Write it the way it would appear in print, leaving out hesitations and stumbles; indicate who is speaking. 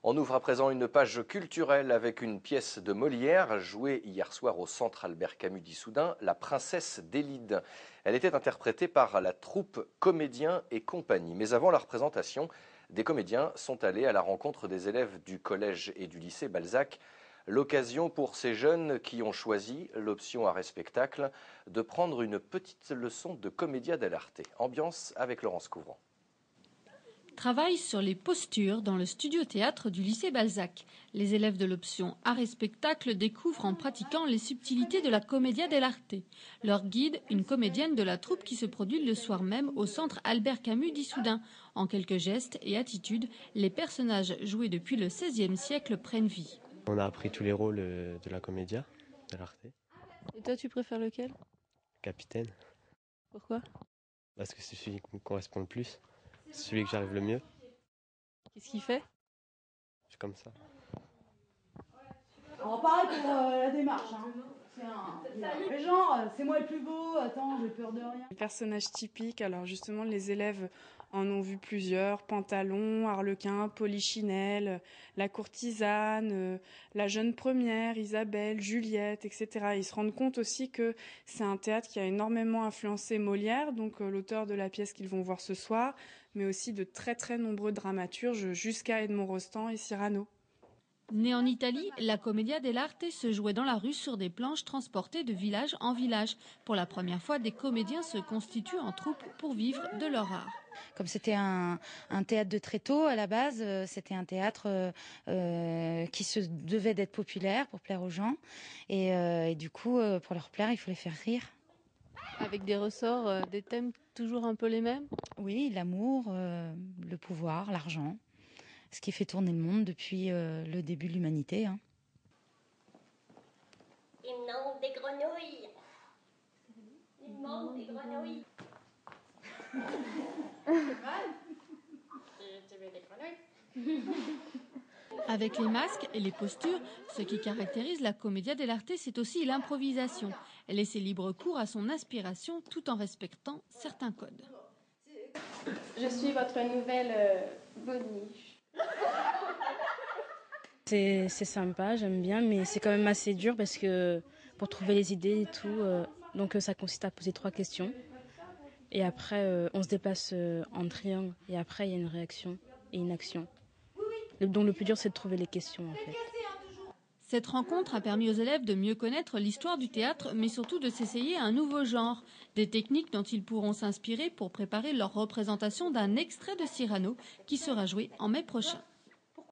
Speaker 1: On ouvre à présent une page culturelle avec une pièce de Molière jouée hier soir au Centre Albert Camus d'Issoudun, La Princesse d'Élide. Elle était interprétée par la troupe Comédiens et compagnie. Mais avant la représentation, des comédiens sont allés à la rencontre des élèves du collège et du lycée Balzac. L'occasion pour ces jeunes qui ont choisi l'option arts et spectacle de prendre une petite leçon de commedia dell'arte. Ambiance avec Laurence Couvrant.
Speaker 2: Travail sur les postures dans le studio-théâtre du lycée Balzac. Les élèves de l'option Art et Spectacle découvrent en pratiquant les subtilités de la commedia dell'arte. Leur guide, une comédienne de la troupe qui se produit le soir même au Centre Albert Camus d'Issoudun. En quelques gestes et attitudes, les personnages joués depuis le XVIe siècle prennent vie.
Speaker 3: On a appris tous les rôles de la commedia dell'arte.
Speaker 4: Et toi, tu préfères lequel?
Speaker 3: Capitaine.
Speaker 4: Pourquoi?
Speaker 3: Parce que c'est celui qui me correspond le plus. C'est celui que j'arrive le mieux.
Speaker 4: Qu'est-ce qu'il fait?
Speaker 3: Je suis comme ça.
Speaker 5: Alors pareil pour la démarche. Mais genre, c'est moi le plus beau, attends, j'ai peur de rien.
Speaker 6: Les personnages typiques, alors justement les élèves en ont vu plusieurs, Pantalon, Arlequin, Polichinelle, la courtisane, la jeune première, Isabelle, Juliette, etc. Ils se rendent compte aussi que c'est un théâtre qui a énormément influencé Molière, donc l'auteur de la pièce qu'ils vont voir ce soir, mais aussi de très très nombreux dramaturges jusqu'à Edmond Rostand et Cyrano.
Speaker 2: Née en Italie, la commedia dell'arte se jouait dans la rue sur des planches transportées de village en village. Pour la première fois, des comédiens se constituent en troupe pour vivre de leur art.
Speaker 7: Comme c'était un théâtre de tréteaux à la base, c'était un théâtre qui se devait d'être populaire pour plaire aux gens. Et du coup, pour leur plaire, il faut les faire rire.
Speaker 4: Avec des ressorts, des thèmes toujours un peu les mêmes?
Speaker 7: Oui, l'amour, le pouvoir, l'argent. Ce qui fait tourner le monde depuis le début de l'humanité. Hein.
Speaker 8: Il me manque des grenouilles. Il me manque des grenouilles. Tu veux des grenouilles?
Speaker 2: Avec les masques et les postures, ce qui caractérise la commedia dell'arte, c'est aussi l'improvisation. Laisser libre cours à son inspiration tout en respectant certains codes.
Speaker 8: Je suis votre nouvelle boniche.
Speaker 9: C'est sympa, j'aime bien, mais c'est quand même assez dur parce que pour trouver les idées et tout, donc ça consiste à poser 3 questions. Et après, on se déplace en triangle et après, il y a une réaction et une action. Donc le plus dur, c'est de trouver les questions en fait.
Speaker 2: Cette rencontre a permis aux élèves de mieux connaître l'histoire du théâtre, mais surtout de s'essayer à un nouveau genre. Des techniques dont ils pourront s'inspirer pour préparer leur représentation d'un extrait de Cyrano qui sera joué en mai prochain.